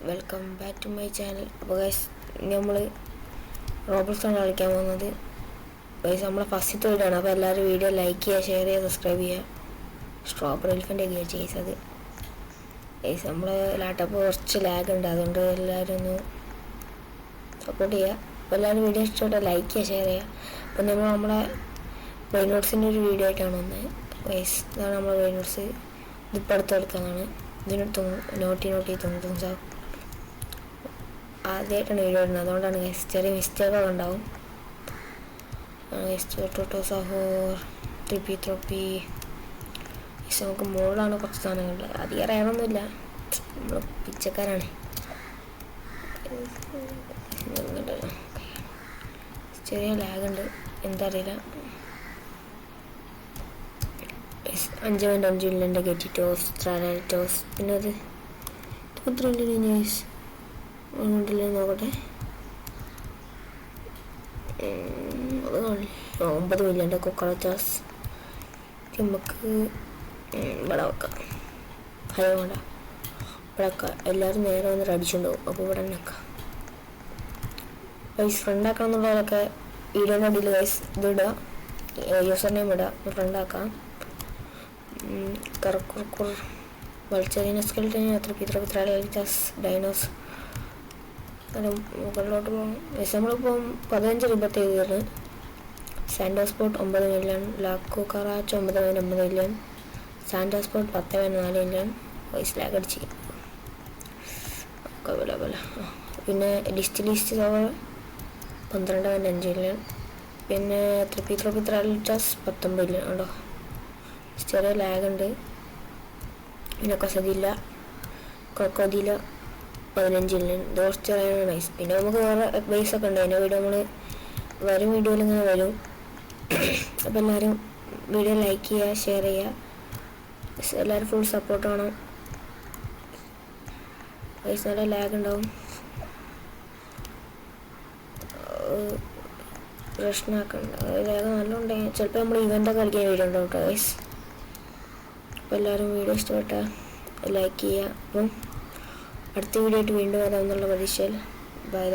Welcome back to my channel. അപ്പോൾ guys നമ്മൾ റോബിൾസൺ കളിക്കാൻ പോകുന്നത് ഗൈസ് നമ്മളെ ഫസ്റ്റത്തെ വീഡിയോ ആണ്. അപ്പോൾ എല്ലാവരും വീഡിയോ ലൈക്ക് ചെയ്യുക, ഷെയർ ചെയ്യുക, സബ്സ്ക്രൈബ് ചെയ്യുക. സ്ട്രോബെറി എലിഫൻ്റ് ഒക്കെ ചെയ്തത് ഗൈസ്. നമ്മൾ ലാപ്ടോപ്പ് കുറച്ച് ലാഗ് ഉണ്ട്, അതുകൊണ്ട് എല്ലാവരും ഒന്ന് സപ്പോർട്ട് ചെയ്യുക. അപ്പോൾ എല്ലാവരും വീഡിയോ ഇഷ്ടപ്പെട്ട ലൈക്ക് ചെയ്യുക, ഷെയർ ചെയ്യുക. അപ്പോൾ നമ്മൾ നമ്മളെ വൈനോട്സിൻ്റെ ഒരു വീഡിയോ ആയിട്ടാണ് വന്നത് ഗൈസ്. ഇതാണ് നമ്മളെ വൈനോട്സ്. ഇതിപ്പോൾ അടുത്തെടുക്കുന്നതാണ്. ഇതിനടുത്ത് നോട്ടി തോന്നുന്നു ആദ്യമായിട്ടാണ് വീഡിയോ ഇടുന്നത്, അതുകൊണ്ടാണ് ചെറിയ മിസ്റ്റേക്കൊക്കെ ഉണ്ടാവും. സഹോർ ത്രോപ്പി നമുക്ക് മുകളിലാണ് കുറച്ച് സാധനങ്ങളുള്ളത്. അധികം അറിയണമെന്നില്ല, നമ്മൾ പിച്ചക്കാരാണ്. ചെറിയ ലാഗുണ്ട്, എന്താ അറിയില്ല. 5.5 മില്യൻ്റെ കയറ്റി ടോസ് പിന്നെ അത് 32 ന്യൂസ് ഉണ്ടല്ലേ, നോക്കട്ടെ. 9 മില്യൻ്റെ കൊക്കറച്ചാസ് നമുക്ക് ഇവിടെ വെക്കാം. ഹലോ വേണ്ട, ഇവിടെ വെക്കാം. എല്ലാവരും നേരെ വന്നിട്ട് അടിച്ചുകൊണ്ടുപോകും. അപ്പോൾ ഇവിടെ തന്നെ വെക്കാം. ഗൈസ് ഫ്രണ്ടാക്കണം എന്നുള്ളവരൊക്കെ വീഡിയോൻ്റെ അടിയിൽ ഗൈസ് ഇതിടുക, യൂസർ നെയിം ഇടുക, ഫ്രണ്ടാക്കാം. കറക്കുർ വൾച്ചറിന് സ്കെൽറ്റന് ത്രിപിത്രാസ് ഡൈനോസ് മുകളിലോട്ട് പോകും. നമ്മളിപ്പം 15 റിബർട്ട് ചെയ്തതാണ്. സാൻഡോസ്പോട്ട് 9 മില്യൺ, ലാക്കോ കറാച്ച് 9.9 മില്യൺ, സാൻഡോസ്പോട്ട് 10.4 മില്യൺ. വൈസ് ലാഗ് അടിച്ച് പിന്നെ ലിസ്റ്റ് 12.5 മില്യൺ. പിന്നെ ത്രിപിത്രാസ് 19 മില്യൺ ഉണ്ടോ. ചെറിയ ലാഗുണ്ട്. പിന്നെ ക്രൊക്കോദില 15 മില്യൺ. ദോസ് ചെറിയ നൈസ്. പിന്നെ നമുക്ക് വേറെ ബേസൊക്കെ ഉണ്ട്, അതിൻ്റെ വീഡിയോ നമ്മൾ വരും വീഡിയോയിൽ ഇങ്ങനെ വരും. അപ്പോൾ എല്ലാവരും വീഡിയോ ലൈക്ക് ചെയ്യുക, ഷെയർ ചെയ്യുക. എല്ലാവരും ഫുൾ സപ്പോർട്ട് വേണം. വൈസ് നല്ല ലാഗ് ഉണ്ടാവും, പ്രശ്നമാക്കണ്ട. ലാഗ് നല്ല ഉണ്ടെങ്കിൽ ചിലപ്പോൾ നമ്മൾ ഇവൻ്റൊക്കെ കളിക്കാൻ വീഡിയോ ഉണ്ടാവും കേട്ടോ വൈസ്. അപ്പോൾ എല്ലാവരും വീഡിയോ ഇഷ്ടപ്പെട്ടാൽ ലൈക്ക് ചെയ്യുക. അപ്പം അടുത്ത വീഡിയോ ആയിട്ട് വീണ്ടും വരാമെന്നുള്ള പ്രതീക്ഷയിൽ ബൈ.